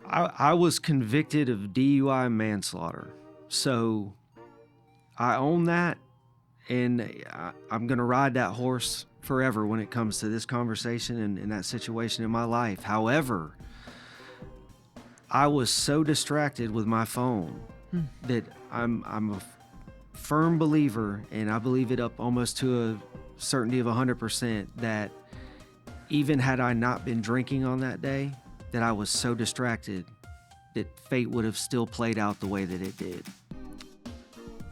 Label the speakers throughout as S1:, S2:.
S1: I was convicted of DUI manslaughter. So I own that, and I'm going to ride that horse forever when it comes to this conversation and that situation in my life. However, I was so distracted with my phone that I'm a firm believer, and I believe it up almost to a certainty of 100%, that even had I not been drinking on that day, that I was so distracted that fate would have still played out the way that it did.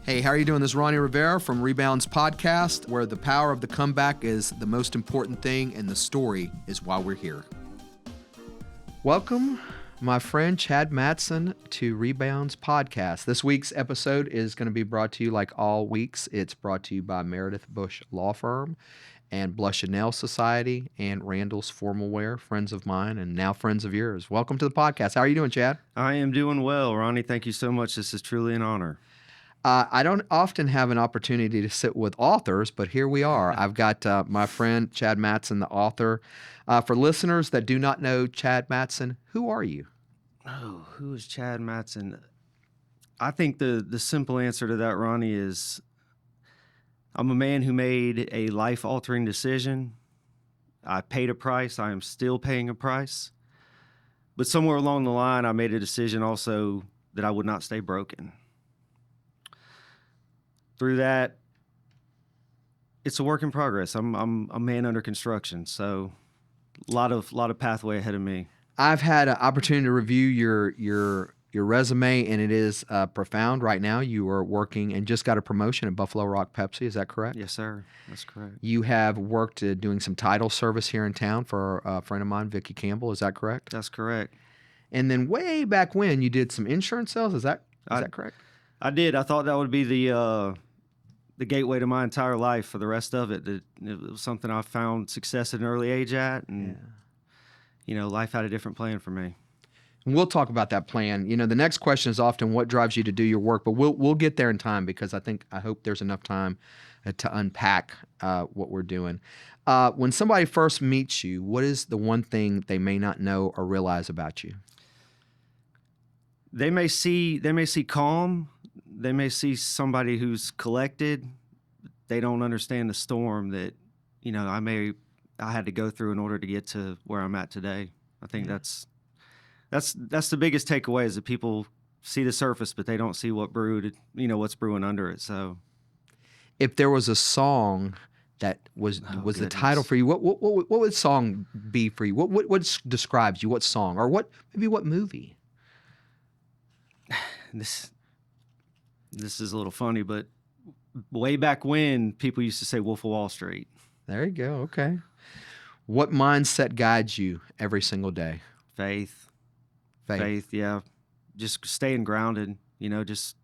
S2: Hey, how are you doing? This is Ronnie Rivera from Rebounds podcast, where the power of the comeback is the most important thing and the story is why we're here. Welcome, my friend Chad Mattson, to Rebounds podcast. This week's episode is going to be brought to you, like all weeks, it's brought to you by Meredith Bush Law Firm and Blush and Nail Society and Randall's Formal Wear, friends of mine and now friends of yours. Welcome to the podcast. How are you doing, Chad?
S1: I am doing well, Ronnie. Thank you so much. This is truly an honor.
S2: I don't often have an opportunity to sit with authors, but here we are. I've got my friend Chad Mattson, the author. For listeners that do not know Chad Mattson, who are you?
S1: Oh, who is Chad Mattson? I think the simple answer to that, Ronnie, is I'm a man who made a life-altering decision. I paid a price. I am still paying a price. But somewhere along the line, I made a decision also that I would not stay broken. Through that, it's a work in progress. I'm a man under construction, so a lot of pathway ahead of me.
S2: I've had an opportunity to review your resume, and it is profound. Right now, you are working and just got a promotion at Buffalo Rock Pepsi. Is that correct?
S1: Yes, sir. That's correct.
S2: You have worked doing some title service here in town for a friend of mine, Vicki Campbell. Is that correct?
S1: That's correct.
S2: And then way back when, you did some insurance sales. Is that correct?
S1: I did. I thought that would be the gateway to my entire life for the rest of it. It was something I found success at an early age at, and life had a different plan for me.
S2: And we'll talk about that plan. The next question is often what drives you to do your work, but we'll get there in time because I hope there's enough time to unpack what we're doing. When somebody first meets you, what is the one thing they may not know or realize about you?
S1: They may see calm. They may see somebody who's collected. They don't understand the storm that, I had to go through in order to get to where I'm at today. I think that's the biggest takeaway, is that people see the surface, but they don't see what brewed, what's brewing under it. So, if
S2: there was a song that was the title for you, what would song be for you? What describes you? What song, or what movie?
S1: This is a little funny, but way back when, people used to say Wolf of Wall Street.
S2: There you go. Okay. What mindset guides you every single day?
S1: Faith, yeah. Just staying grounded, just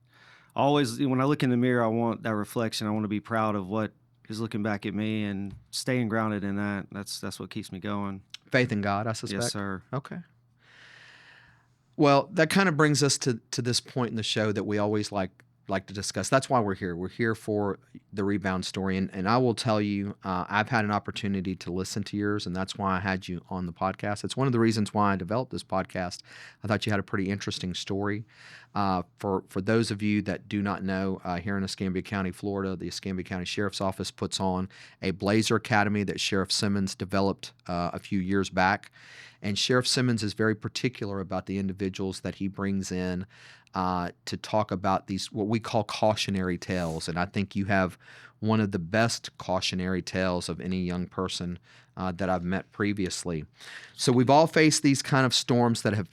S1: always, when I look in the mirror, I want that reflection. I want to be proud of what is looking back at me, and staying grounded in that. That's what keeps me going.
S2: Faith in God, I suspect.
S1: Yes, sir.
S2: Okay. Well, that kind of brings us to this point in the show that we always like to discuss. That's why we're here. We're here for the Rebound story. And I will tell you, I've had an opportunity to listen to yours, and that's why I had you on the podcast. It's one of the reasons why I developed this podcast. I thought you had a pretty interesting story. For those of you that do not know, here in Escambia County, Florida, the Escambia County Sheriff's Office puts on a Blazer Academy that Sheriff Simmons developed a few years back. And Sheriff Simmons is very particular about the individuals that he brings in to talk about these, what we call cautionary tales. And I think you have one of the best cautionary tales of any young person that I've met previously. So we've all faced these kind of storms that have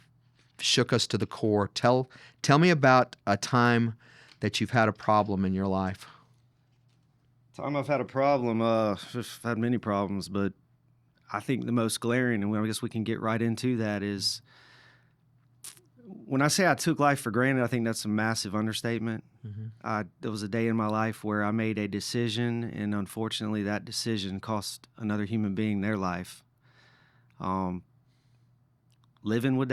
S2: shook us to the core. Tell me about a time that you've had a problem in your life.
S1: Time I've had a problem, I've had many problems, but I think the most glaring, and I guess we can get right into that, is when I say I took life for granted, I think that's a massive understatement. Mm-hmm. There was a day in my life where I made a decision, and unfortunately that decision cost another human being their life. Living with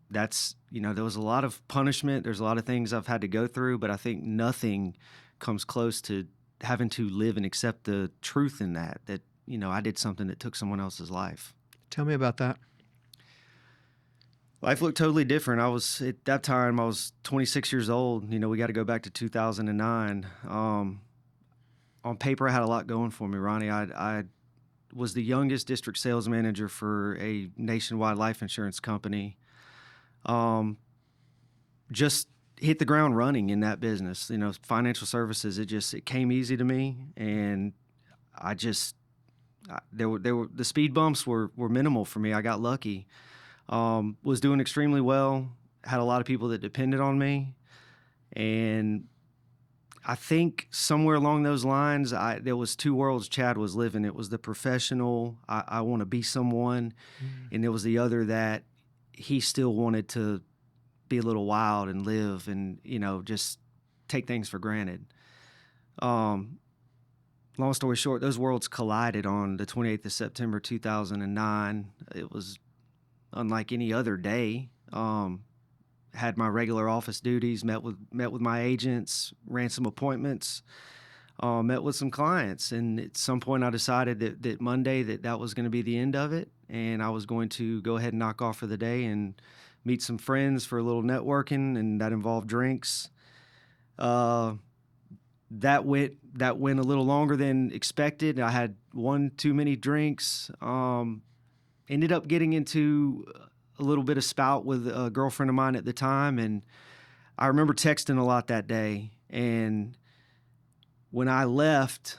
S1: that's, there was a lot of punishment. There's a lot of things I've had to go through, but I think nothing comes close to having to live and accept the truth in that I did something that took someone else's life.
S2: Tell me about that.
S1: Life looked totally different. At that time, I was 26 years old. You know, we got to go back to 2009. On paper, I had a lot going for me, Ronnie. I was the youngest district sales manager for a nationwide life insurance company. Just hit the ground running in that business. You know, financial services. It came easy to me, and I just there were the speed bumps were minimal for me. I got lucky. Was doing extremely well. Had a lot of people that depended on me, and I think somewhere along those lines, there was two worlds Chad was living. It was the professional, I want to be someone, and there was the other that he still wanted to be a little wild and live and, you know, just take things for granted. Long story short, those worlds collided on the 28th of September, 2009. It was unlike any other day. Had my regular office duties, met with my agents, ran some appointments, met with some clients, and at some point I decided that Monday that was going to be the end of it, and I was going to go ahead and knock off for the day and meet some friends for a little networking, and that involved drinks. That went a little longer than expected. I had one too many drinks. Ended up getting into a little bit of spout with a girlfriend of mine at the time, and I remember texting a lot that day. And when I left,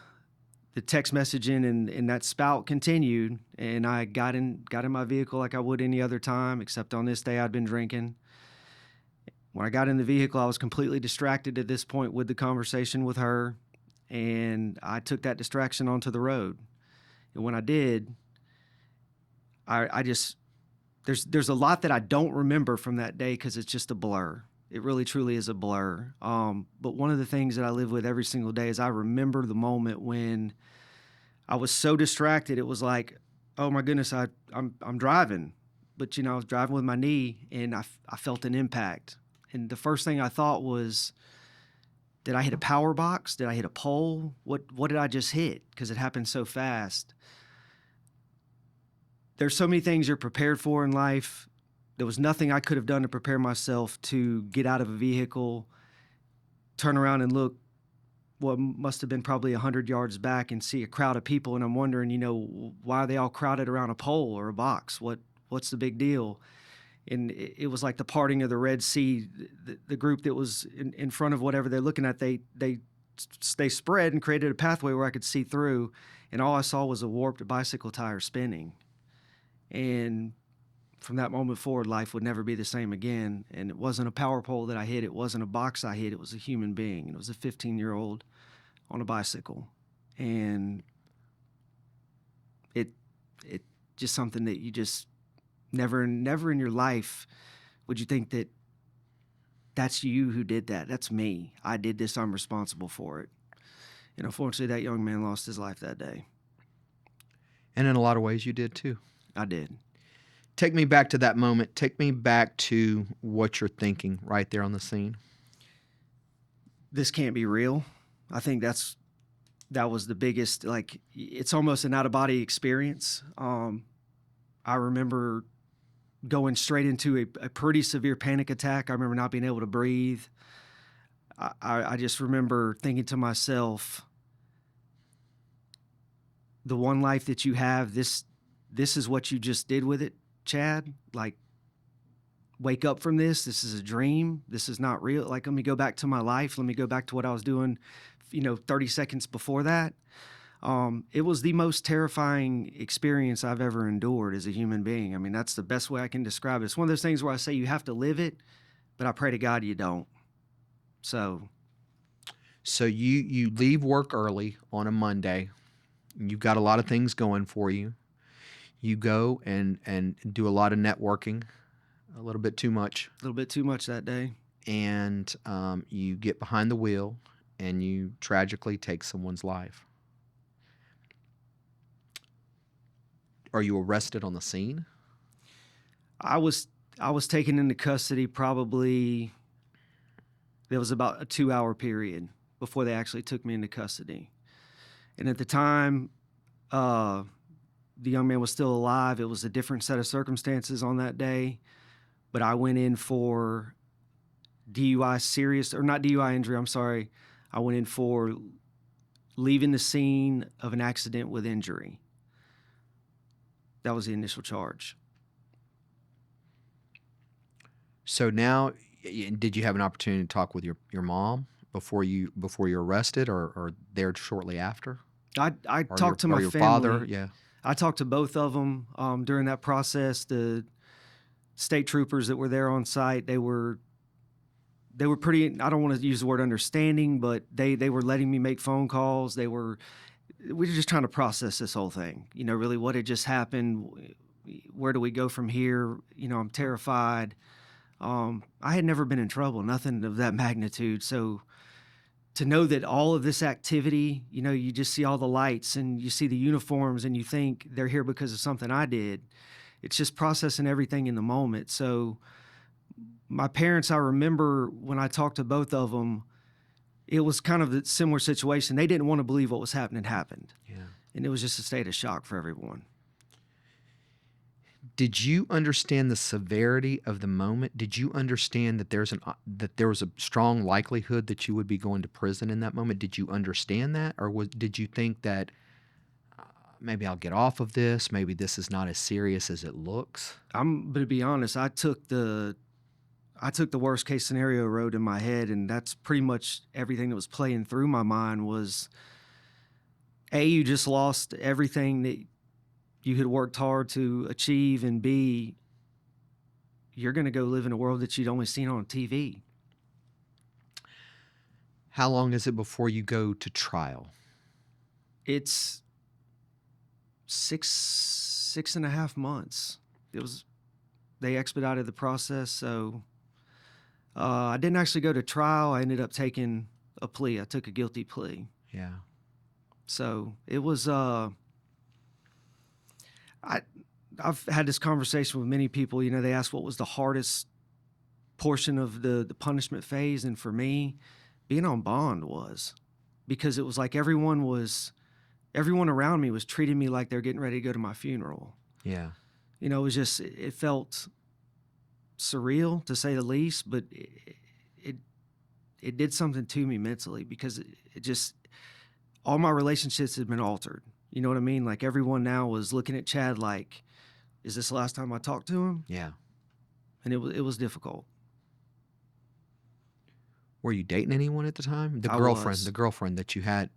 S1: the text messaging and that spout continued, and I got in my vehicle like I would any other time, except on this day I'd been drinking. When I got in the vehicle, I was completely distracted at this point with the conversation with her, and I took that distraction onto the road. And when I did, I just there's a lot that I don't remember from that day because it's just a blur. It really truly is a blur. But one of the things that I live with every single day is I remember the moment when I was so distracted. It was like, oh my goodness, I'm driving, but you know I was driving with my knee, and I felt an impact. And the first thing I thought was, did I hit a power box? Did I hit a pole? What did I just hit? Because it happened so fast. There's so many things you're prepared for in life. There was nothing I could have done to prepare myself to get out of a vehicle, turn around and look what must have been probably 100 yards back and see a crowd of people. And I'm wondering, you know, why are they all crowded around a pole or a box? What's the big deal? And it was like the parting of the Red Sea. The group that was in front of whatever they're looking at, they spread and created a pathway where I could see through. And all I saw was a warped bicycle tire spinning. And from that moment forward, life would never be the same again. And it wasn't a power pole that I hit. It wasn't a box I hit. It was a human being. It was a 15-year-old on a bicycle. And it just something that you just never in your life would you think that that's you who did that. That's me. I did this. I'm responsible for it. And unfortunately, that young man lost his life that day.
S2: And in a lot of ways, you did too.
S1: I did.
S2: Take me back to that moment. Take me back to what you're thinking right there on the scene.
S1: This can't be real. I think that was the biggest, like, it's almost an out-of-body experience. I remember going straight into a pretty severe panic attack. I remember not being able to breathe. I just remember thinking to myself, the one life that you have, this is what you just did with it, Chad. Like, wake up from this. This is a dream. This is not real. Like, let me go back to my life. Let me go back to what I was doing, 30 seconds before that. It was the most terrifying experience I've ever endured as a human being. I mean, that's the best way I can describe it. It's one of those things where I say you have to live it, but I pray to God you don't. So
S2: you leave work early on a Monday. You've got a lot of things going for you. You go and do a lot of networking, a little bit too much.
S1: A little bit too much that day.
S2: And you get behind the wheel and you tragically take someone's life. Are you arrested on the scene?
S1: I was taken into custody probably, there was about a 2-hour period before they actually took me into custody. And at the time, the young man was still alive. It was a different set of circumstances on that day. but I went in for DUI serious, or not DUI injury, I'm sorry. I went in for leaving the scene of an accident with injury. That was the initial charge.
S2: So now, did you have an opportunity to talk with your mom before you're arrested, or there shortly after,
S1: I
S2: or
S1: talked to my
S2: your
S1: family.
S2: father? Yeah.
S1: I talked to both of them during that process. The state troopers that were there on site, they were pretty, I don't want to use the word understanding, but they were letting me make phone calls. We were just trying to process this whole thing. Really what had just happened. Where do we go from here? I'm terrified. I had never been in trouble, nothing of that magnitude. So to know that all of this activity, you just see all the lights and you see the uniforms and you think they're here because of something I did. It's just processing everything in the moment. So my parents, I remember when I talked to both of them, it was kind of a similar situation. They didn't want to believe what was happened happened.
S2: Yeah.
S1: And it was just a state of shock for everyone.
S2: Did you understand the severity of the moment? Did you understand that there was a strong likelihood that you would be going to prison in that moment? Did you understand that, or did you think that maybe I'll get off of this? Maybe this is not as serious as it looks.
S1: I'm going to be honest. I took the worst case scenario road in my head, and that's pretty much everything that was playing through my mind was, A, you just lost everything that you had worked hard to achieve, and B, you're going to go live in a world that you'd only seen on TV.
S2: How long is it before you go to trial?
S1: It's 6.5 months. They expedited the process, so I didn't actually go to trial. I ended up taking a plea. I took a guilty plea.
S2: Yeah.
S1: So it was. I've had this conversation with many people. They ask what was the hardest portion of the punishment phase, and for me, being on bond was, because it was like everyone around me was treating me like they're getting ready to go to my funeral.
S2: Yeah.
S1: It was just, it felt surreal to say the least, but it did something to me mentally, because it just, all my relationships had been altered. You know what I mean? Like everyone now was looking at Chad like, is this the last time I talked to him?
S2: Yeah.
S1: And it was difficult.
S2: Were you dating anyone at the time? The
S1: I
S2: girlfriend that you had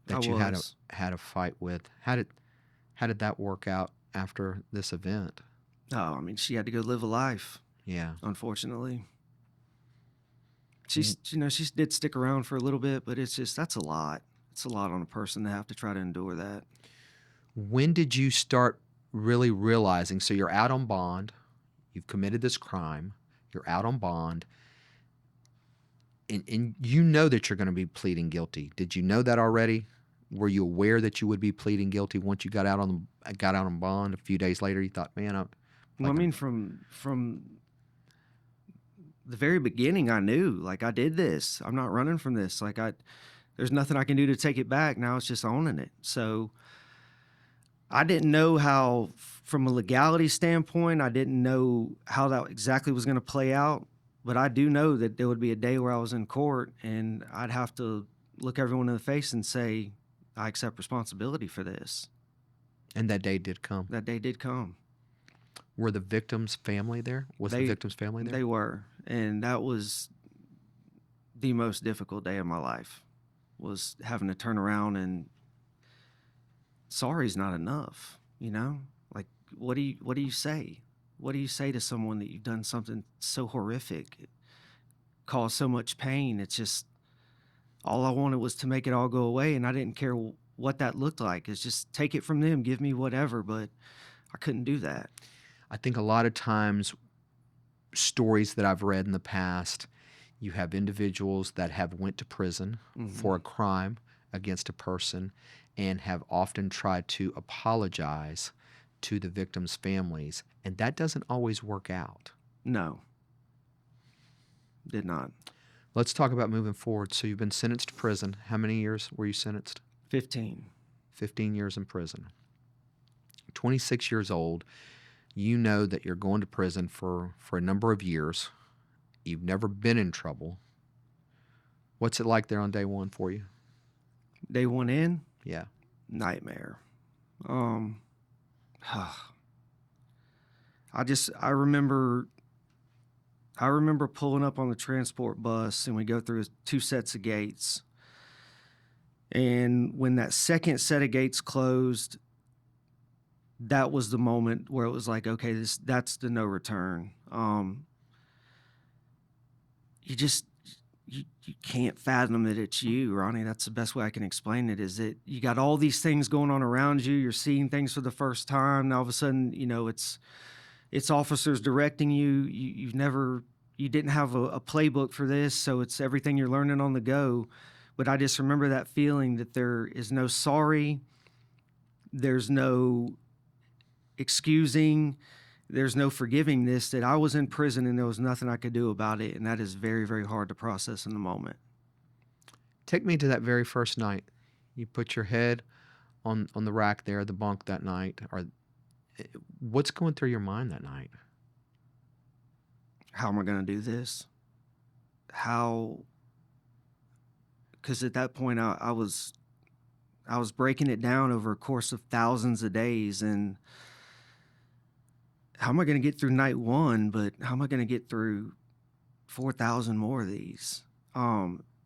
S2: a fight with. How did that work out after this event?
S1: Oh, I mean, she had to go live a life.
S2: Yeah.
S1: Unfortunately. She did stick around for a little bit, but it's just, that's a lot. It's a lot on a person to have to try to endure that.
S2: When did you start really realizing, so you're out on bond, you've committed this crime, you're out on bond, and you know that you're going to be pleading guilty. Did you know that already? Were you aware that you would be pleading guilty once you got out on bond? A few days later, you thought, man,
S1: from the very beginning, I knew, like, I did this. I'm not running from this. Like, there's nothing I can do to take it back. Now it's just owning it. So I didn't know how, from a legality standpoint, I didn't know how that exactly was going to play out. But I do know that there would be a day where I was in court and I'd have to look everyone in the face and say, I accept responsibility for this.
S2: And that day did come.
S1: That day did come.
S2: Were the victim's family there? The victim's family there?
S1: They were. And that was the most difficult day of my life, was having to turn around and sorry's not enough, Like, what do you say? What do you say to someone that you've done something so horrific, it caused so much pain? It's just, all I wanted was to make it all go away, and I didn't care what that looked like. It's just take it from them, give me whatever, but I couldn't do that.
S2: I think a lot of times, stories that I've read in the past, you have individuals that have went to prison for a crime against a person and have often tried to apologize to the victims' families, and that doesn't always work out.
S1: No, did not.
S2: Let's talk about moving forward. So you've been sentenced to prison. How many years were you sentenced?
S1: 15.
S2: 15 years in prison. 26 years old. You know that you're going to prison for a number of years. You've never been in trouble. What's it like there on day one for you?
S1: Day one in,
S2: Yeah.
S1: nightmare. Um, I remember pulling up on the transport bus, and we go through two sets of gates. And when that second set of gates closed, that was the moment where it was like, okay, that's the no return. You just you can't fathom that it's you, Ronnie. That's the best way I can explain it. Is that you got all these things going on around you. You're seeing things for the first time. And all of a sudden, it's officers directing you. You didn't have a playbook for this, so it's everything you're learning on the go. But I just remember that feeling that there is no sorry, there's no excusing, there's no forgiving this, that I was in prison and there was nothing I could do about it. And that is very, very hard to process in the moment.
S2: Take me to that very first night. You put your head on the rack there, the bunk that night. Or what's going through your mind that night?
S1: How am I going to do this? Because at that point I was breaking it down over a course of thousands of days, and how am I going to get through night one, but how am I going to get through 4,000 more of these?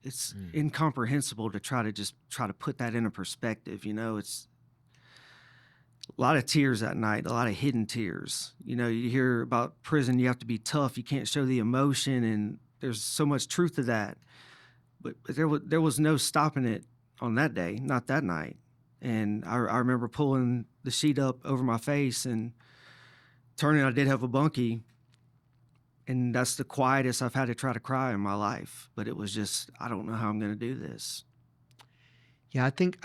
S1: It's incomprehensible to try to put that into perspective. It's a lot of tears that night, a lot of hidden tears. You hear about prison, you have to be tough, you can't show the emotion, and there's so much truth to that. But there was no stopping it on that day, not that night. And I remember pulling the sheet up over my face and turning. I did have a bunkie, and that's the quietest I've had to try to cry in my life. But it was just, I don't know how I'm going to do this.
S2: Yeah, I think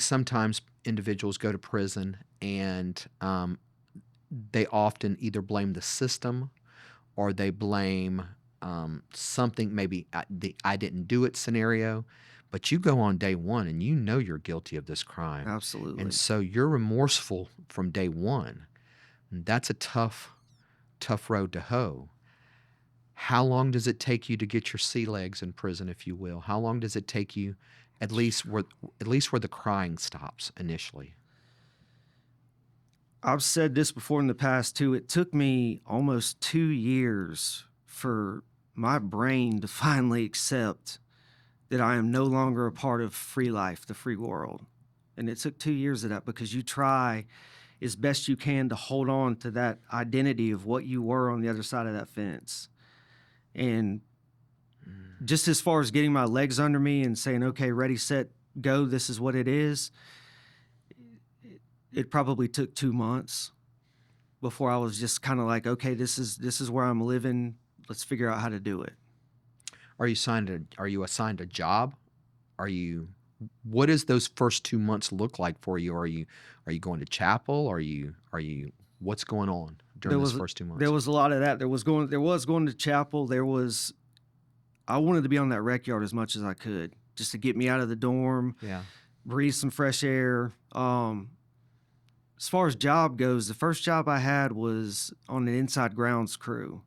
S2: sometimes individuals go to prison and they often either blame the system or they blame something, maybe the "I didn't do it" scenario. But you go on day one and you know you're guilty of this crime.
S1: Absolutely.
S2: And so you're remorseful from day one. And that's a tough road to hoe. How long does it take you to get your sea legs in prison, if you will? How long does it take you, at least where the crying stops initially?
S1: I've said this before in the past too. It took me almost 2 years for my brain to finally accept that I am no longer a part of free life, the free world. And it took 2 years of that, because you try as best you can to hold on to that identity of what you were on the other side of that fence. And just as far as getting my legs under me and saying, okay, ready, set, go, this is what it is, it probably took 2 months before I was just kind of like, okay, this is where I'm living. Let's figure out how to do it.
S2: Are you assigned a job? What does those first 2 months look like for you? Are you going to chapel? What's going on during those first 2 months?
S1: There was a lot of that. There was going to chapel. I wanted to be on that rec yard as much as I could, just to get me out of the dorm.
S2: Yeah.
S1: Breathe some fresh air. As far as job goes, the first job I had was on an inside grounds crew,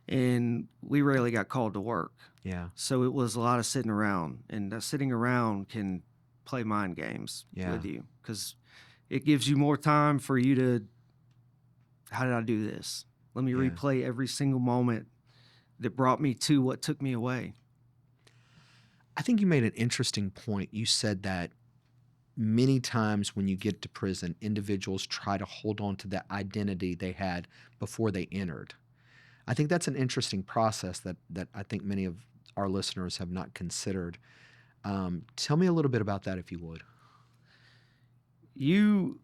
S1: and we rarely got called to work.
S2: Yeah.
S1: So it was a lot of sitting around, and that sitting around can play mind games with you, because it gives you more time for you to, how did I do this? Let me replay every single moment that brought me to what took me away.
S2: I think you made an interesting point. You said that many times when you get to prison, individuals try to hold on to that identity they had before they entered. I think that's an interesting process that I think many of our listeners have not considered. Tell me a little bit about that, if you would.
S1: You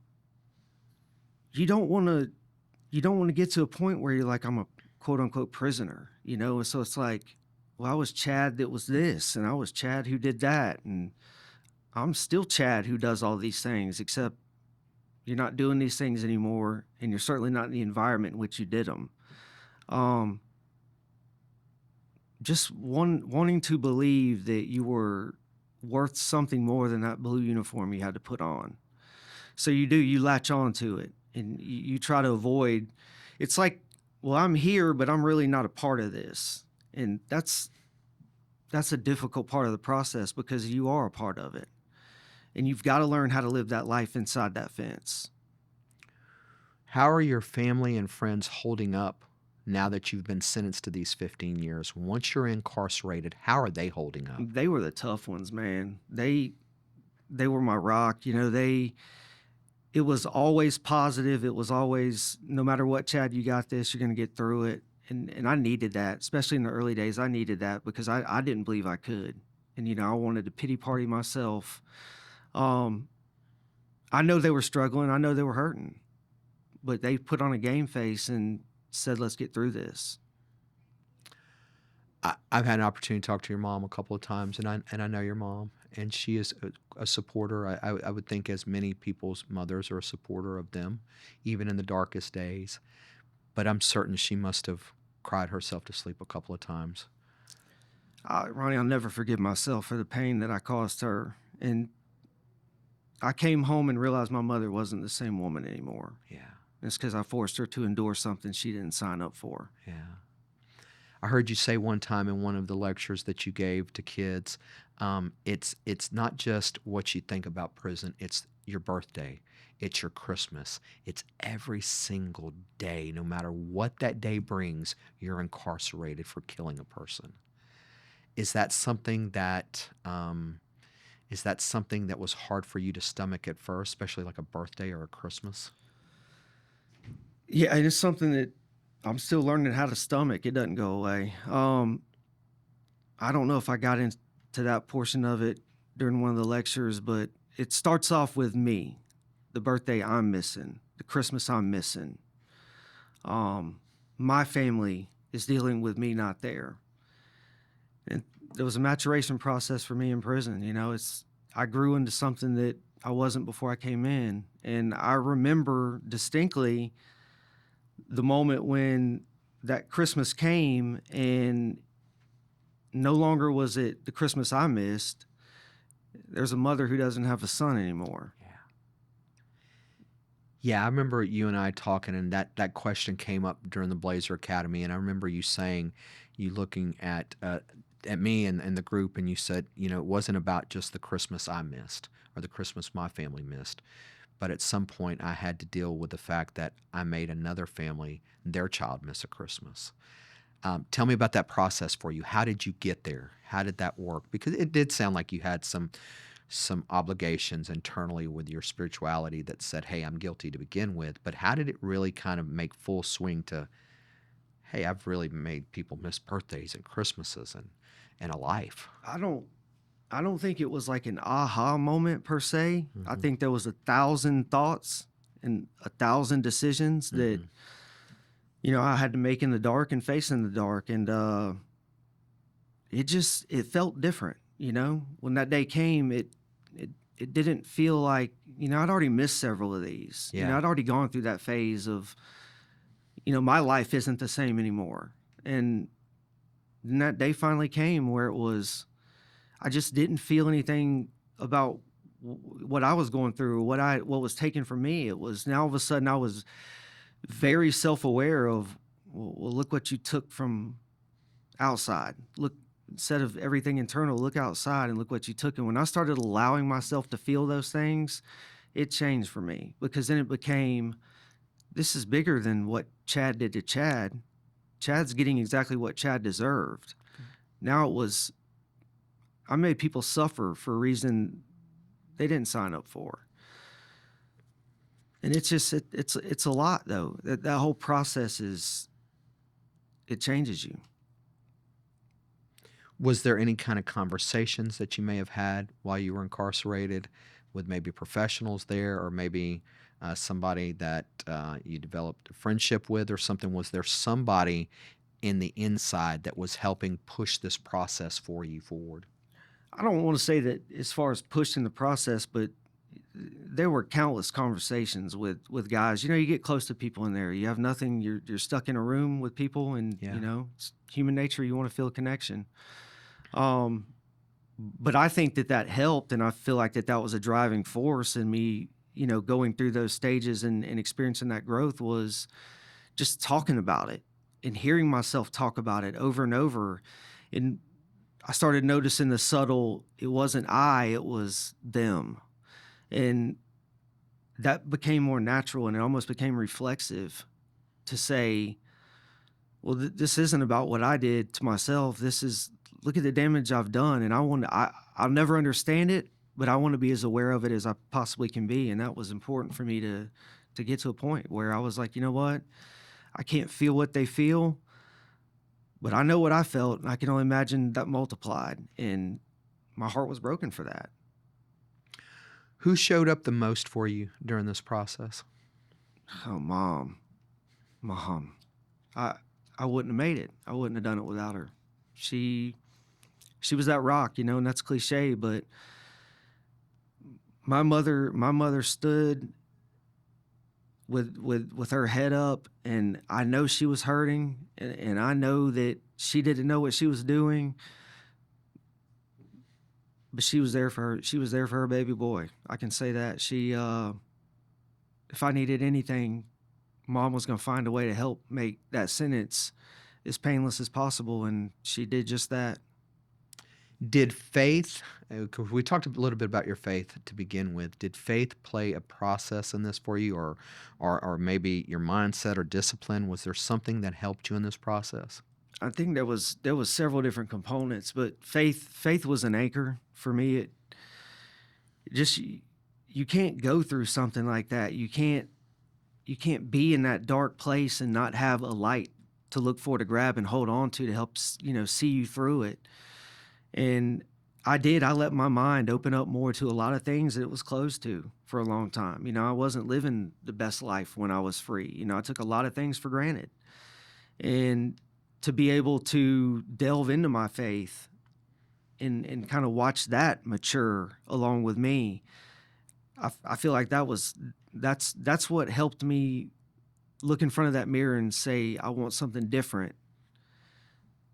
S1: don't want to get to a point where you're like, I'm a quote unquote prisoner, And so it's like, well, I was Chad that was this, and I was Chad who did that, and I'm still Chad who does all these things, except you're not doing these things anymore, and you're certainly not in the environment in which you did them. Just wanting to believe that you were worth something more than that blue uniform you had to put on. So you latch on to it. and you try to avoid. It's like, well, I'm here, but I'm really not a part of this, and that's a difficult part of the process because you are a part of it, and you've got to learn how to live that life inside that fence.
S2: How are your family and friends holding up now that you've been sentenced to these 15 years? Once you're incarcerated, how are they holding up?
S1: They were the tough ones, man. They were my rock. It was always positive. It was always, no matter what, Chad, you got this. You're going to get through it. And I needed that, especially in the early days. I needed that because I didn't believe I could. And, I wanted to pity party myself. Um, I know they were struggling. I know they were hurting. But they put on a game face and said, let's get through this.
S2: I've had an opportunity to talk to your mom a couple of times, and I know your mom, and she is a supporter. I would think as many people's mothers are a supporter of them, even in the darkest days. But I'm certain she must have cried herself to sleep a couple of times.
S1: Ronnie, I'll never forgive myself for the pain that I caused her. And I came home and realized my mother wasn't the same woman anymore.
S2: Yeah.
S1: It's because I forced her to endure something she didn't sign up for.
S2: Yeah. I heard you say one time in one of the lectures that you gave to kids, it's not just what you think about prison, it's your birthday, it's your Christmas, it's every single day, no matter what that day brings, you're incarcerated for killing a person. Is that something that was hard for you to stomach at first, especially like a birthday or a Christmas?
S1: Yeah, and it's something that I'm still learning how to stomach. It doesn't go away. I don't know if I got into that portion of it during one of the lectures, but it starts off with me, the birthday I'm missing, the Christmas I'm missing. My family is dealing with me not there. And there was a maturation process for me in prison. I grew into something that I wasn't before I came in. And I remember distinctly the moment when that Christmas came, and no longer was it the Christmas I missed. There's a mother who doesn't have a son anymore.
S2: Yeah, I remember you and I talking, and that question came up during the Blazer Academy, and I remember you saying, you looking at me and the group, and you said, it wasn't about just the Christmas I missed or the Christmas my family missed, but at some point I had to deal with the fact that I made another family, their child, miss a Christmas. Tell me about that process for you. How did you get there? How did that work? Because it did sound like you had some obligations internally with your spirituality that said, hey, I'm guilty to begin with. But how did it really kind of make full swing to, hey, I've really made people miss birthdays and Christmases and a life?
S1: I don't think it was like an aha moment per se. I think there was 1,000 thoughts and 1,000 decisions that I had to make in the dark and face in the dark, and it felt different. When that day came, it didn't feel like I'd already missed several of these.
S2: Yeah.
S1: I'd already gone through that phase of my life isn't the same anymore, and then that day finally came where it was. I just didn't feel anything about what I was going through, what was taken from me. It was now all of a sudden I was very self-aware of, well, look what you took from outside. Look, instead of everything internal, look outside and look what you took. And when I started allowing myself to feel those things, it changed for me, because then it became, this is bigger than what Chad did to Chad. Chad's getting exactly what Chad deserved. Now it was, I made people suffer for a reason they didn't sign up for. And it's just, it's a lot though. That whole process it changes you.
S2: Was there any kind of conversations that you may have had while you were incarcerated with maybe professionals there, or maybe somebody that you developed a friendship with or something? Was there somebody in the inside that was helping push this process for you forward?
S1: I don't want to say that as far as pushing the process, but there were countless conversations with guys. You get close to people in there. You have nothing. You're stuck in a room with people, and it's human nature. You want to feel a connection. But I think that helped, and I feel like that was a driving force in me going through those stages and experiencing that growth was just talking about it and hearing myself talk about it over and over. And I started noticing the subtle, it wasn't I, it was them. And that became more natural, and it almost became reflexive to say, well, this isn't about what I did to myself. This is, look at the damage I've done. And I'll never understand it, but I want to be as aware of it as I possibly can be. And that was important for me to get to a point where I was like, you know what? I can't feel what they feel, but I know what I felt, and I can only imagine that multiplied. And my heart was broken for that.
S2: Who showed up the most for you during this process?
S1: Oh, Mom. I wouldn't have made it. I wouldn't have done it without her. She was that rock, and that's cliche, but my mother stood with her head up, and I know she was hurting, and I know that she didn't know what she was doing, but she was there for her baby boy. I can say that. She if I needed anything, Mom was going to find a way to help make that sentence as painless as possible, and she did just that.
S2: Did faith, 'cause we talked a little bit about your faith to begin with, did faith play a process in this for you, or maybe your mindset or discipline? Was there something that helped you in this process?
S1: I think there was several different components, but faith was an anchor for me. It just, you can't go through something like that. You can't be in that dark place and not have a light to look for, to grab and hold on to help see you through it. And I let my mind open up more to a lot of things that it was closed to for a long time. I wasn't living the best life when I was free. I took a lot of things for granted. And to be able to delve into my faith and kind of watch that mature along with me, I feel like that's what helped me look in front of that mirror and say, I want something different,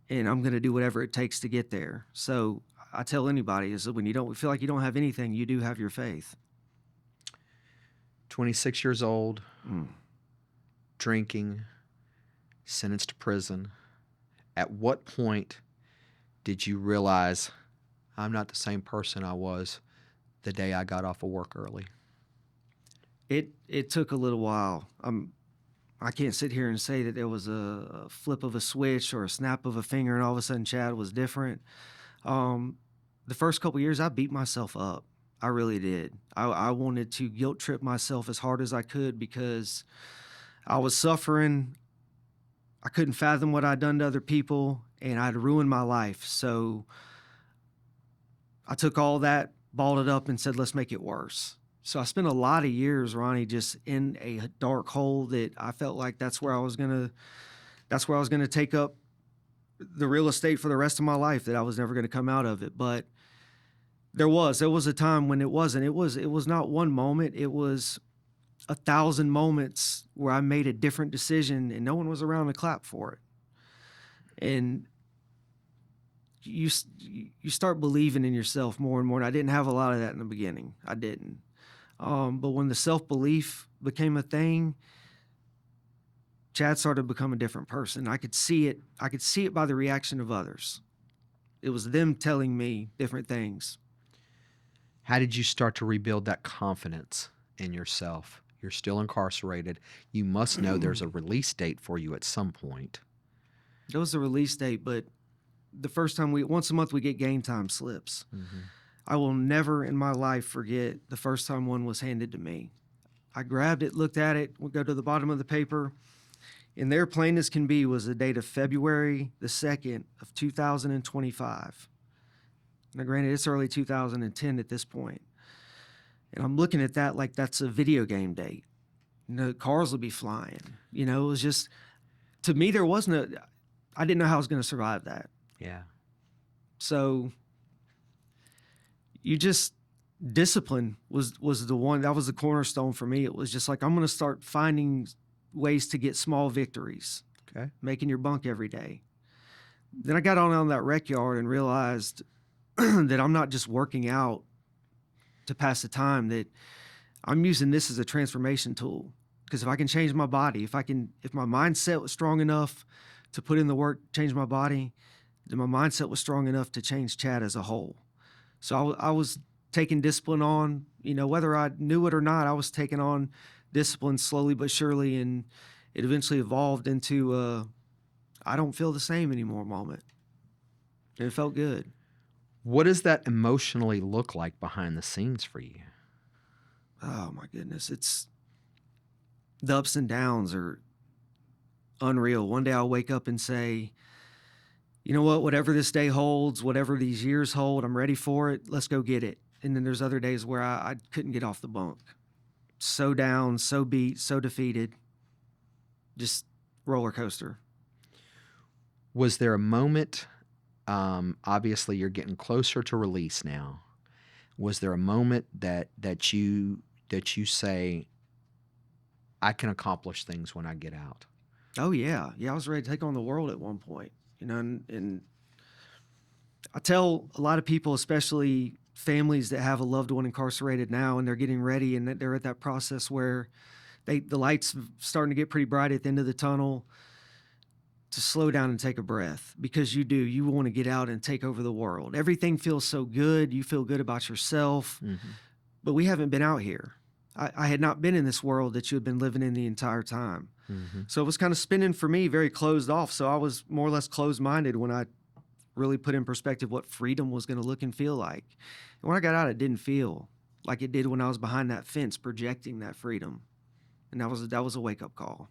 S1: and I'm going to do whatever it takes to get there. So I tell anybody is that when you don't feel like you don't have anything, you do have your faith.
S2: 26 years old, drinking, sentenced to prison. At what point did you realize I'm not the same person I was the day I got off of work early?
S1: It took a little while. I can't sit here and say that there was a flip of a switch or a snap of a finger and all of a sudden Chad was different. The first couple of years, I beat myself up. I really did. I wanted to guilt trip myself as hard as I could because I was suffering. I couldn't fathom what I'd done to other people, and I'd ruined my life. So I took all that, balled it up, and said, let's make it worse. So I spent a lot of years, Ronnie, just in a dark hole that I felt like that's where I was gonna take up the real estate for the rest of my life, that I was never gonna come out of it. But there was a time when it wasn't. It was not one moment. It was 1,000 moments where I made a different decision and no one was around to clap for it. And you start believing in yourself more and more. And I didn't have a lot of that in the beginning. I didn't. But when the self-belief became a thing, Chad started to become a different person. I could see it. I could see it by the reaction of others. It was them telling me different things.
S2: How did you start to rebuild that confidence in yourself? You're still incarcerated. You must know there's a release date for you at some point.
S1: There was a release date, but the first time once a month we get game time slips. Mm-hmm. I will never in my life forget the first time one was handed to me. I grabbed it, looked at it, would go to the bottom of the paper, and there, plain as can be, was the date of February the 2nd of 2025. Now, granted, it's early 2010 at this point. And I'm looking at that like that's a video game date. Cars will be flying. It was just, to me, I didn't know how I was going to survive that.
S2: Yeah.
S1: So discipline was the one, that was the cornerstone for me. It was just like, I'm going to start finding ways to get small victories.
S2: Okay. Making
S1: your bunk every day. Then I got on that rec yard and realized that I'm not just working out to pass the time, that I'm using this as a transformation tool. Because if I can change my body, if my mindset was strong enough to put in the work, change my body, then my mindset was strong enough to change Chad as a whole. So I was taking discipline on, whether I knew it or not, I was taking on discipline slowly but surely, and it eventually evolved into I don't feel the same anymore moment. And it felt good.
S2: What does that emotionally look like behind the scenes for you?
S1: Oh my goodness. It's the ups and downs are unreal. One day I'll wake up and say, you know what, whatever this day holds, whatever these years hold, I'm ready for it. Let's go get it. And then there's other days where I couldn't get off the bunk. So down, so beat, so defeated. Just roller coaster.
S2: Was there a moment, obviously you're getting closer to release now. Was there a moment that you say, I can accomplish things when I get out?
S1: Oh yeah. Yeah, I was ready to take on the world at one point. And I tell a lot of people, especially families that have a loved one incarcerated now and they're getting ready and they're at that process where the light's starting to get pretty bright at the end of the tunnel, to slow down and take a breath, because you want to get out and take over the world. Everything feels so good. You feel good about yourself, but we haven't been out here. I had not been in this world that you had been living in the entire time. So it was kind of spinning for me, very closed off. So I was more or less closed-minded when I really put in perspective what freedom was going to look and feel like. And when I got out, it didn't feel like it did when I was behind that fence projecting that freedom. And that was a wake-up call.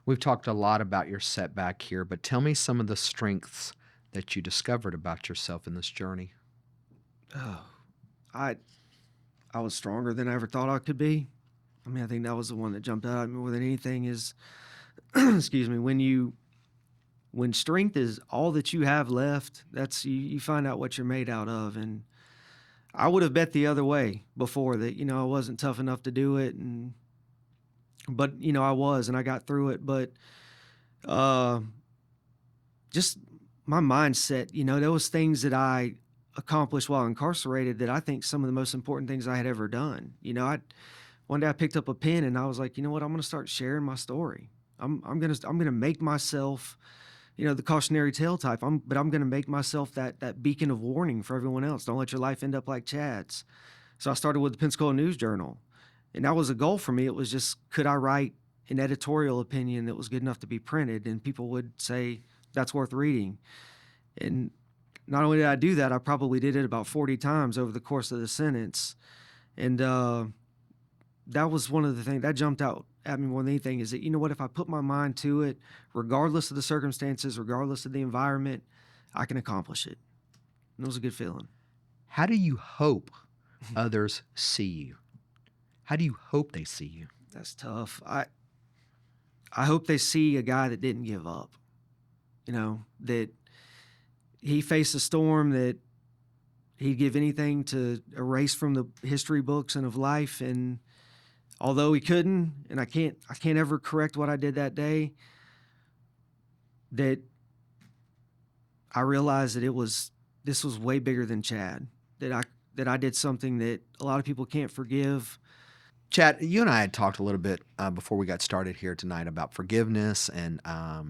S2: We've talked a lot about your setback here, but tell me some of the strengths that you discovered about yourself in this journey.
S1: Oh, I was stronger than I ever thought I could be. I mean, I think that was the one that jumped out at me more than anything is, excuse me, when strength is all that you have left, that's you find out what you're made out of. And I would have bet the other way before that, I wasn't tough enough to do it. But I was, and I got through it. But just my mindset, there was things that I accomplished while incarcerated that I think some of the most important things I had ever done. One day I picked up a pen and I was like, you know what, I'm going to start sharing my story. I'm going to make myself, the cautionary tale type. But I'm going to make myself that beacon of warning for everyone else. Don't let your life end up like Chad's. So I started with the Pensacola News Journal, and that was a goal for me. It was just, could I write an editorial opinion that was good enough to be printed and people would say that's worth reading? And not only did I do that, I probably did it about 40 times over the course of the sentence. And that was one of the things that jumped out at me more than anything, is that, if I put my mind to it, regardless of the circumstances, regardless of the environment, I can accomplish it. And it was a good feeling.
S2: How do you hope others see you? How do you hope they see you?
S1: That's tough. I hope they see a guy that didn't give up, that he faced a storm that he'd give anything to erase from the history books and of life. And although he couldn't, and I can't ever correct what I did that day, that I realized that this was way bigger than Chad, that I did something that a lot of people can't forgive.
S2: Chad, you and I had talked a little bit before we got started here tonight about forgiveness and how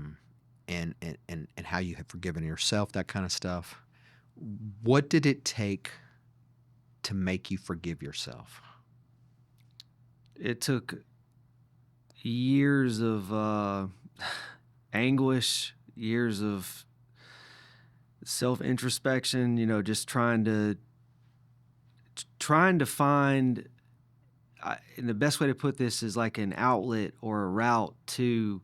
S2: you have forgiven yourself, that kind of stuff. What did it take to make you forgive yourself?
S1: It took years of anguish, years of self-introspection, just trying to find, and the best way to put this is like an outlet or a route to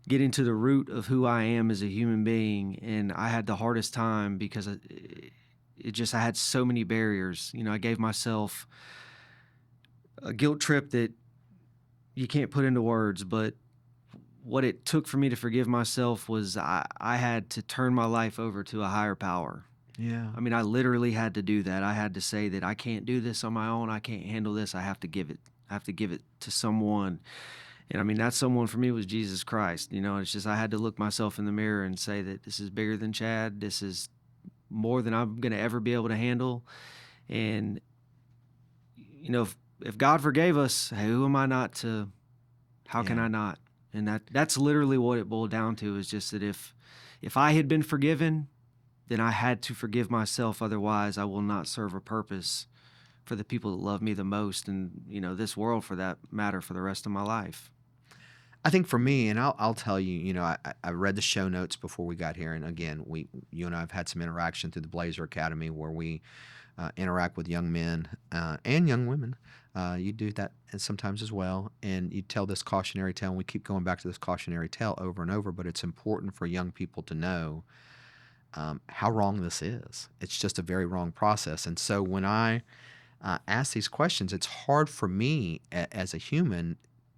S1: getting to the root of who I am as a human being. And I had the hardest time because I had so many barriers. I gave myself a guilt trip that you can't put into words, but what it took for me to forgive myself was I had to turn my life over to a higher power.
S2: Yeah.
S1: I mean, I literally had to do that. I had to say that I can't do this on my own. I can't handle this. I have to give it to someone. And I mean, that someone for me was Jesus Christ. It's just, I had to look myself in the mirror and say that this is bigger than Chad. This is more than I'm going to ever be able to handle. And, if God forgave us, hey, who am I not to? How can
S2: Yeah.
S1: I not? And that's literally what it boiled down to, is just that if I had been forgiven, then I had to forgive myself. Otherwise, I will not serve a purpose for the people that love me the most, and this world for that matter, for the rest of my life.
S2: I think for me, and I'll tell you, I read the show notes before we got here, and again, you and I have had some interaction through the Blazer Academy where we interact with young men and young women. You do that sometimes as well, and you tell this cautionary tale, and we keep going back to this cautionary tale over and over. But it's important for young people to know how wrong this is. It's just a very wrong process, and so when I ask these questions, it's hard for me as a human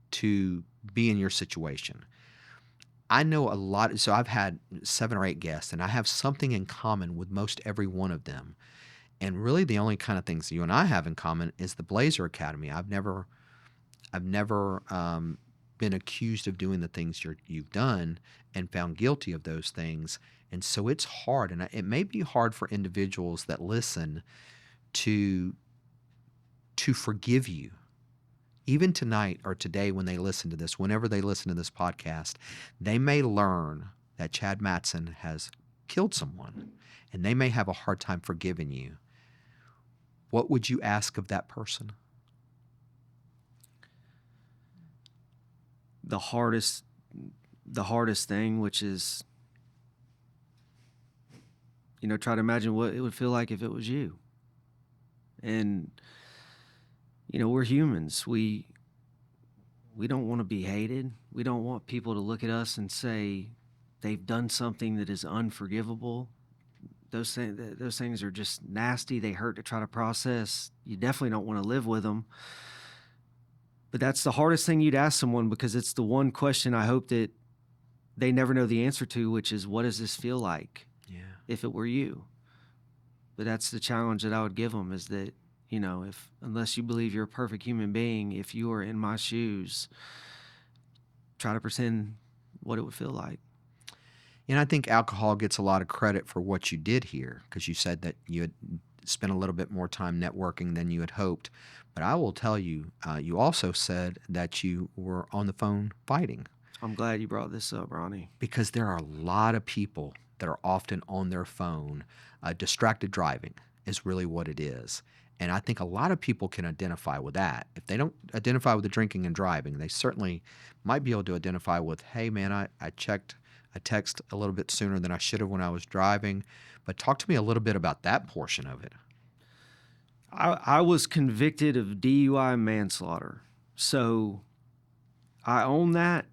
S2: to be in your situation. I know a lot. So I've had 7 or 8 guests, and I have something in common with most every one of them. And really, the only kind of things you and I have in common is the Blazer Academy. I've never been accused of doing the things you've done and found guilty of those things. And so it's hard, and it may be hard for individuals that listen to forgive you. Even tonight or today, when they listen to this, whenever they listen to this podcast, they may learn that Chad Mattson has killed someone, and they may have a hard time forgiving you. What would you ask of that person?
S1: The hardest thing, which is, try to imagine what it would feel like if it was you. And we're humans. We don't want to be hated. We don't want people to look at us and say they've done something that is unforgivable. Those things are just nasty. They hurt to try to process. You definitely don't want to live with them. But that's the hardest thing you'd ask someone, because it's the one question I hope that they never know the answer to, which is, what does this feel like if it were you? But that's the challenge that I would give them, is that, unless you believe you're a perfect human being, if you are in my shoes, try to pretend what it would feel like.
S2: And I think alcohol gets a lot of credit for what you did here, because you said that you had spent a little bit more time networking than you had hoped. But I will tell you, you also said that you were on the phone fighting.
S1: I'm glad you brought this up, Ronnie.
S2: Because there are a lot of people that are often on their phone. Distracted driving is really what it is. And I think a lot of people can identify with that. If they don't identify with the drinking and driving, they certainly might be able to identify with, hey, man, I checked a text a little bit sooner than I should have when I was driving. But talk to me a little bit about that portion of it.
S1: I was convicted of DUI manslaughter. So I own that,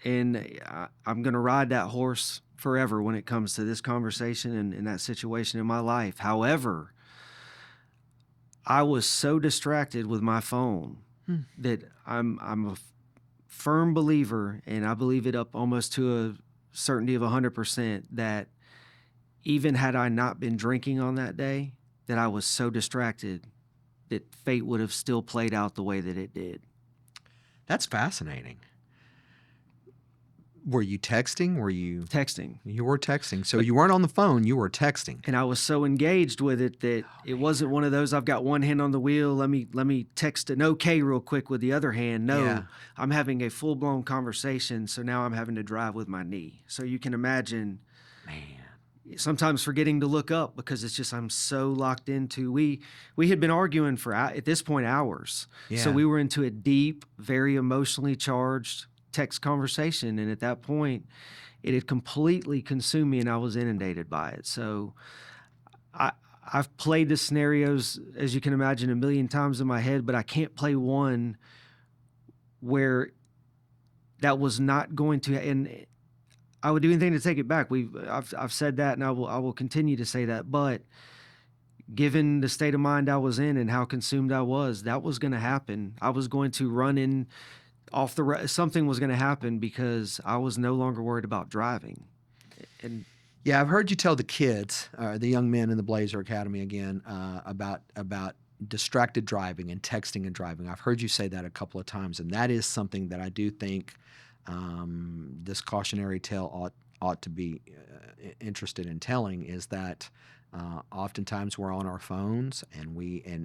S1: and I'm going to ride that horse forever when it comes to this conversation and that situation in my life. However, I was so distracted with my phone that I'm a firm believer, and I believe it up almost to a certainty of 100%, that even had I not been drinking on that day, that I was so distracted that fate would have still played out the way that it did.
S2: That's fascinating. Were you texting?
S1: Texting.
S2: You were texting. So you weren't on the phone, you were texting.
S1: And I was so engaged with it that it wasn't one of those, I've got one hand on the wheel, let me text an okay real quick with the other hand. No,
S2: Yeah.
S1: I'm having a full-blown conversation, so now I'm having to drive with my knee. So you can imagine,
S2: Man.
S1: sometimes forgetting to look up, because it's just, I'm so locked into, we had been arguing for, at this point, hours.
S2: Yeah.
S1: So we were into a deep, very emotionally charged text conversation, and at that point it had completely consumed me, and I was inundated by it. So I've played the scenarios, as you can imagine, a million times in my head, but I can't play one where that was not going to, and I would do anything to take it back. I've said that, and I will continue to say that, but given the state of mind I was in and how consumed I was, that was going to happen. I was going to run in off something was going to happen, because I was no longer worried about driving. And
S2: yeah, I've heard you tell the kids, the young men in the Blazer Academy again, about distracted driving and texting and driving. I've heard you say that a couple of times, and that is something that I do think this cautionary tale ought to be interested in telling, is that Oftentimes we're on our phones, and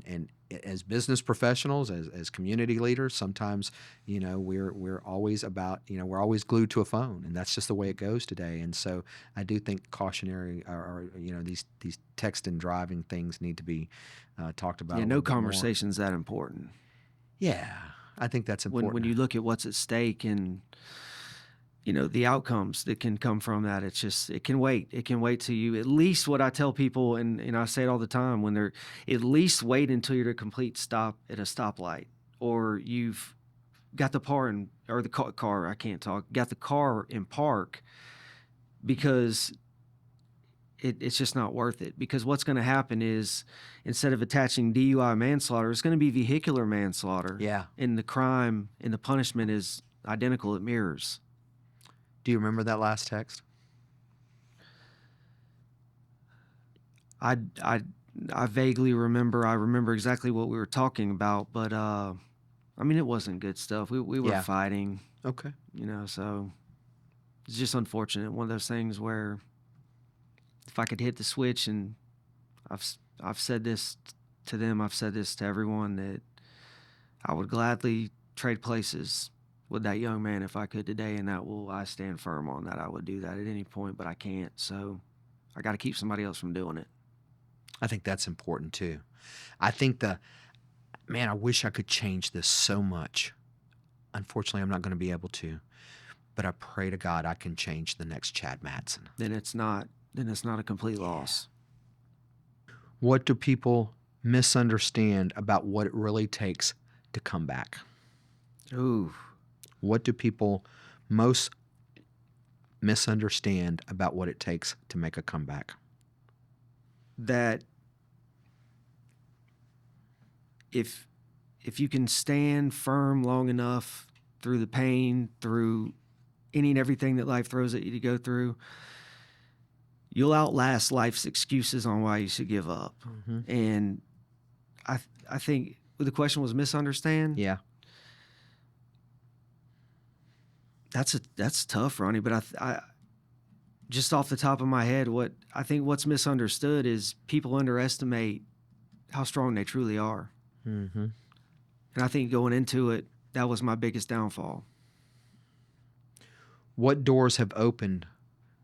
S2: and as business professionals, as community leaders, sometimes we're always about we're always glued to a phone, and that's just the way it goes today. And so I do think cautionary or these text and driving things need to be talked about
S1: Yeah,
S2: a
S1: no
S2: little bit more.
S1: conversation's that important.
S2: Yeah, I think that's important.
S1: When you look at what's at stake and the outcomes that can come from that, it can wait. It can wait till you, at least what I tell people, and I say it all the time, when they're, at least wait until you're at a complete stop at a stoplight, or you've got the car, I can't talk, got the car in park, because it's just not worth it. Because what's going to happen is, instead of attaching DUI manslaughter, it's going to be vehicular manslaughter.
S2: Yeah.
S1: And the crime and the punishment is identical. It mirrors.
S2: Do you remember that last text?
S1: I vaguely remember. I remember exactly what we were talking about, but it wasn't good stuff. We were
S2: Yeah.
S1: fighting.
S2: Okay.
S1: So it's just unfortunate. One of those things where, if I could hit the switch, and I've said this to them, I've said this to everyone, that I would gladly trade places with that young man if I could today, and I stand firm on that. I would do that at any point, but I can't. So I got to keep somebody else from doing it.
S2: I think that's important too. I think I wish I could change this so much. Unfortunately, I'm not going to be able to, but I pray to God I can change the next Chad Mattson.
S1: Then it's not a complete loss.
S2: What do people misunderstand about what it really takes to come back?
S1: Ooh.
S2: What do people most misunderstand about what it takes to make a comeback?
S1: That if you can stand firm long enough through the pain, through any and everything that life throws at you to go through, you'll outlast life's excuses on why you should give up.
S2: Mm-hmm.
S1: And I think the question was misunderstand.
S2: Yeah.
S1: That's tough, Ronnie. But I just off the top of my head, what's misunderstood is people underestimate how strong they truly are.
S2: Mm-hmm.
S1: And I think going into it, that was my biggest downfall.
S2: What doors have opened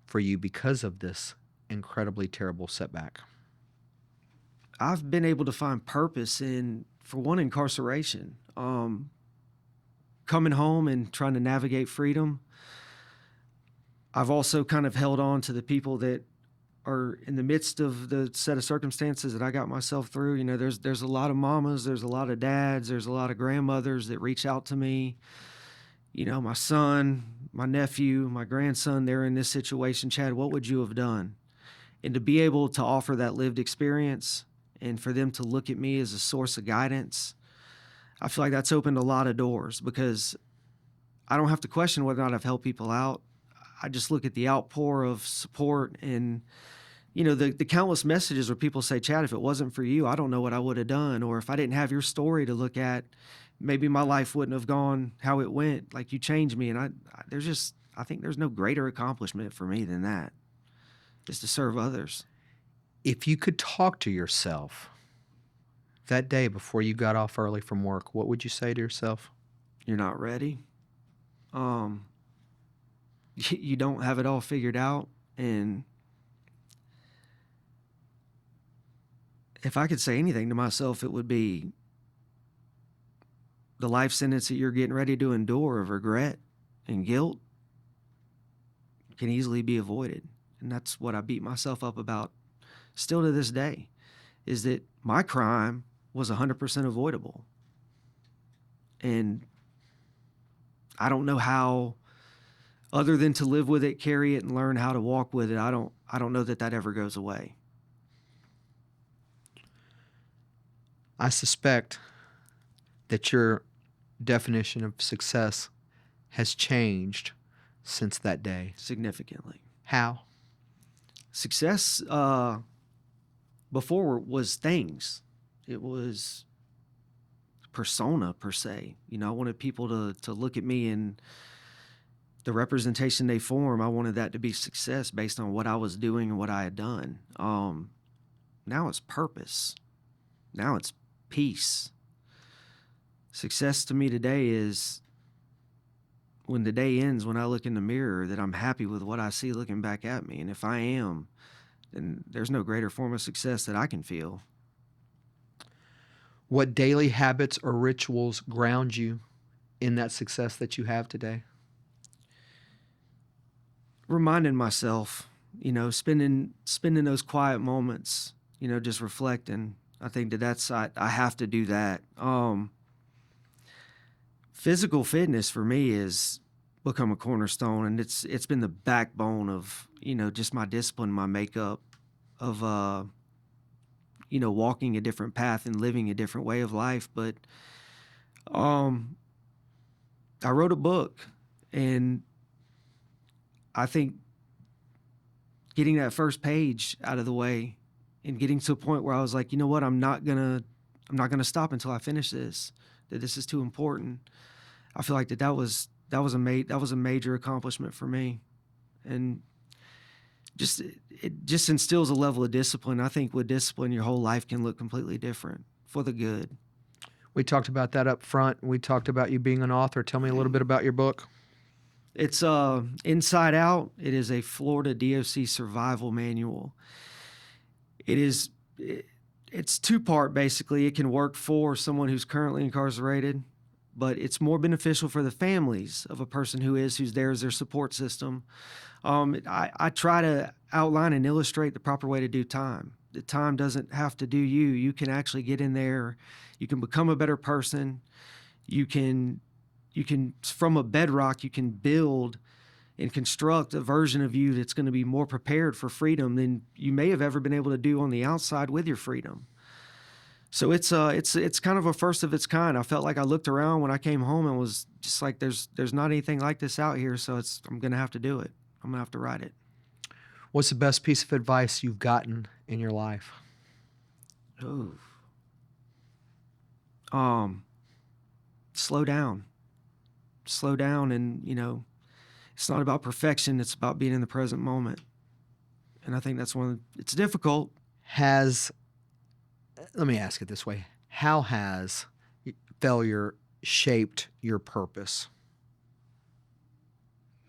S2: for you because of this incredibly terrible setback?
S1: I've been able to find purpose in, for one, incarceration. Coming home and trying to navigate freedom. I've also kind of held on to the people that are in the midst of the set of circumstances that I got myself through. There's a lot of mamas, there's a lot of dads, there's a lot of grandmothers that reach out to me. My son, my nephew, my grandson, they're in this situation. Chad, what would you have done? And to be able to offer that lived experience, and for them to look at me as a source of guidance, I feel like that's opened a lot of doors, because I don't have to question whether or not I've helped people out. I just look at the outpour of support and, the countless messages where people say, Chad, if it wasn't for you, I don't know what I would have done. Or if I didn't have your story to look at, maybe my life wouldn't have gone how it went. Like, you changed me. And I think there's no greater accomplishment for me than that, is to serve others.
S2: If you could talk to yourself that day before you got off early from work, what would you say to yourself?
S1: You're not ready. You don't have it all figured out. And if I could say anything to myself, it would be, the life sentence that you're getting ready to endure of regret and guilt can easily be avoided. And that's what I beat myself up about still to this day, is that my crime was 100% avoidable. And I don't know how, other than to live with it, carry it, and learn how to walk with it. I don't know that ever goes away.
S2: I suspect that your definition of success has changed since that day.
S1: Significantly.
S2: How?
S1: Success before was things. It was persona, per se. I wanted people to look at me, and the representation they form, I wanted that to be success based on what I was doing and what I had done. Now it's purpose. Now it's peace. Success to me today is when the day ends, when I look in the mirror, that I'm happy with what I see looking back at me. And if I am, then there's no greater form of success that I can feel.
S2: What daily habits or rituals ground you in that success that you have today?
S1: Reminding myself, spending those quiet moments, just reflecting. I think I have to do that. Physical fitness for me has become a cornerstone, and it's been the backbone of, just my discipline, my makeup of, walking a different path and living a different way of life. But I wrote a book, and I think getting that first page out of the way and getting to a point where I was like, you know what, I'm not gonna stop until I finish this. That this is too important. I feel like that was a major accomplishment for me, and it just instills a level of discipline. I think with discipline, your whole life can look completely different for the good.
S2: We talked about that up front. We talked about you being an author. Tell me a little bit about your book.
S1: It's Inside Out. It is a Florida DOC survival manual. It's two-part basically. It can work for someone who's currently incarcerated, but it's more beneficial for the families of a person who's there as their support system. I try to outline and illustrate the proper way to do time. The time doesn't have to do you. You can actually get in there. You can become a better person. You can, from a bedrock, you can build and construct a version of you that's going to be more prepared for freedom than you may have ever been able to do on the outside with your freedom. So it's kind of a first of its kind. I felt like I looked around when I came home and was just like, there's not anything like this out here. So I'm going to have to do it. I'm going to have to write it.
S2: What's the best piece of advice you've gotten in your life?
S1: Oh, slow down, and it's not about perfection. It's about being in the present moment. And I think it's difficult.
S2: Let me ask it this way. How has failure shaped your purpose?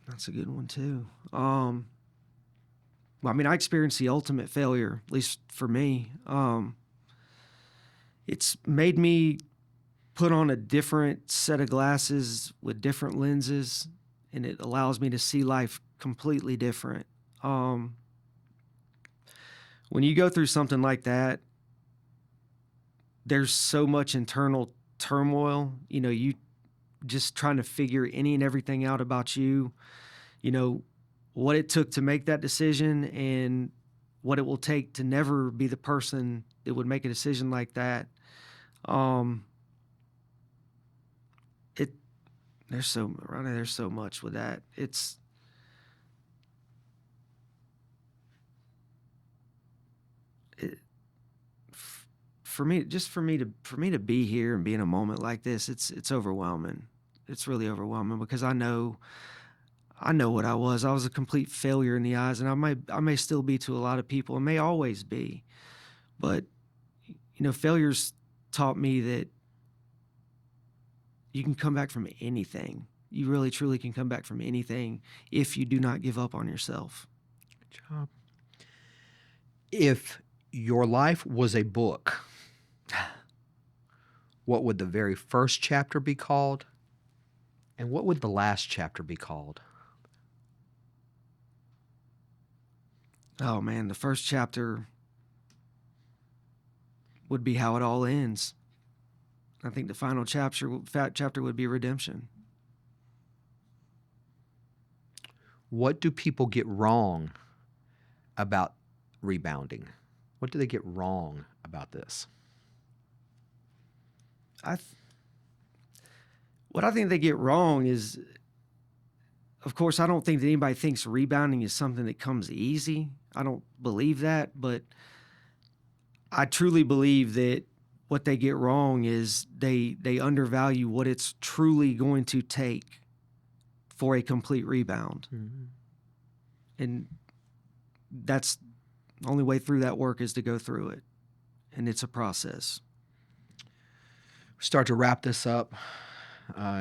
S1: That's a good one too. Well, I mean, I experienced the ultimate failure, at least for me. It's made me put on a different set of glasses with different lenses, and it allows me to see life completely different. When you go through something like that, there's so much internal turmoil. You just trying to figure any and everything out about you, what it took to make that decision and what it will take to never be the person that would make a decision like that. There's so much with that. For me to be here and be in a moment like this, it's overwhelming. It's really overwhelming because I know what I was. I was a complete failure in the eyes, and I may still be to a lot of people, and may always be. But failure's taught me that you can come back from anything. You really truly can come back from anything if you do not give up on yourself.
S2: Good job. If your life was a book, what would the very first chapter be called? And what would the last chapter be called?
S1: Oh man, the first chapter would be how it all ends. I think the final chapter would be redemption.
S2: What do people get wrong about rebounding? What do they get wrong about this?
S1: What I think they get wrong is, of course, I don't think that anybody thinks rebounding is something that comes easy. I don't believe that, but I truly believe that what they get wrong is they undervalue what it's truly going to take for a complete rebound.
S2: Mm-hmm.
S1: And that's the only way through that work is to go through it. and it's a process.
S2: Start to wrap this up.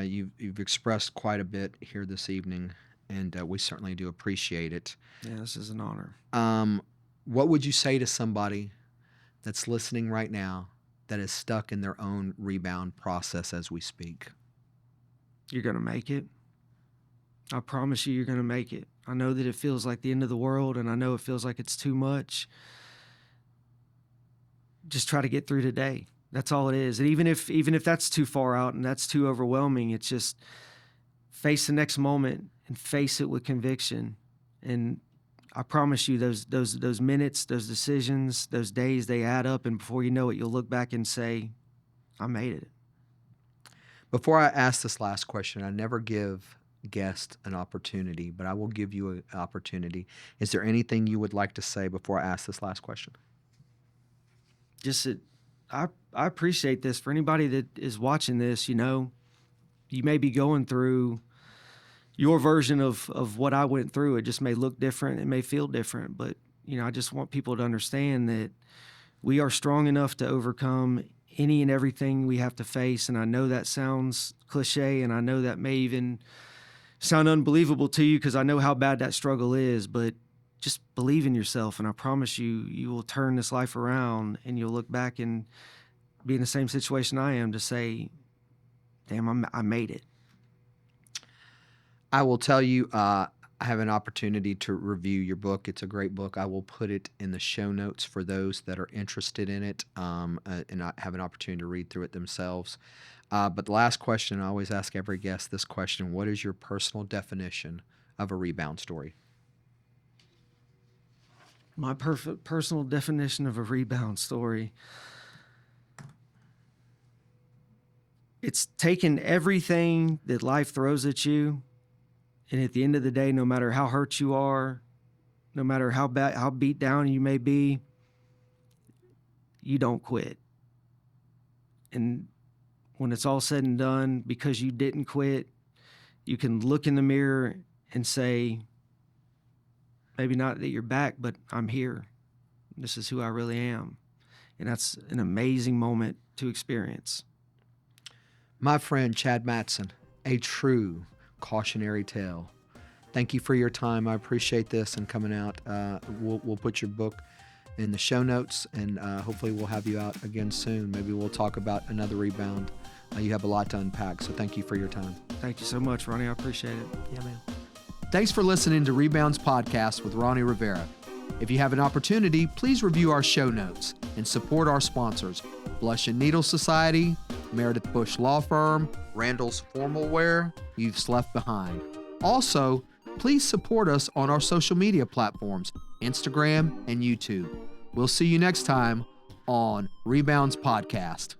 S2: You've expressed quite a bit here this evening, and we certainly do appreciate it.
S1: Yeah, this is an honor.
S2: What would you say to somebody that's listening right now that is stuck in their own rebound process as we speak?
S1: You're going to make it. I promise you're going to make it. I know that it feels like the end of the world, and I know it feels like it's too much. Just try to get through today. That's all it is. And even if that's too far out and that's too overwhelming, it's just face the next moment and face it with conviction. And I promise you, those minutes, those decisions, those days, they add up, and before you know it, you'll look back and say, I made it.
S2: Before I ask this last question, I never give guests an opportunity, but I will give you an opportunity. Is there anything you would like to say before I ask this last question?
S1: Just that I appreciate this. For anybody that is watching this, you may be going through your version of what I went through. It just may look different. It may feel different, but I just want people to understand that we are strong enough to overcome any and everything we have to face. And I know that sounds cliche, and I know that may even sound unbelievable to you because I know how bad that struggle is, but just believe in yourself, and I promise you will turn this life around, and you'll look back and be in the same situation I am to say, damn, I made it.
S2: I will tell you, I have an opportunity to review your book. It's a great book. I will put it in the show notes for those that are interested in it, and I have an opportunity to read through it themselves. But the last question, I always ask every guest this question: what is your personal definition of a rebound story?
S1: My personal definition of a rebound story. It's taking everything that life throws at you, and at the end of the day, no matter how hurt you are, no matter how beat down you may be, you don't quit. And when it's all said and done, because you didn't quit, you can look in the mirror and say, maybe not that you're back, but I'm here. This is who I really am. And that's an amazing moment to experience.
S2: My friend Chad Mattson, a true cautionary tale. Thank you for your time. I appreciate this and coming out. We'll put your book in the show notes, and hopefully we'll have you out again soon. Maybe we'll talk about another rebound. You have a lot to unpack, so thank you for your time.
S1: Thank you so much, Ronnie. I appreciate it.
S2: Yeah, man. Thanks for listening to Rebounds Podcast with Ronnie Rivera. If you have an opportunity, please review our show notes and support our sponsors: Blush and Needle Society, Meredith Bush Law Firm, Randall's Formal Wear, Youths Left Behind. Also, please support us on our social media platforms, Instagram and YouTube. We'll see you next time on Rebounds Podcast.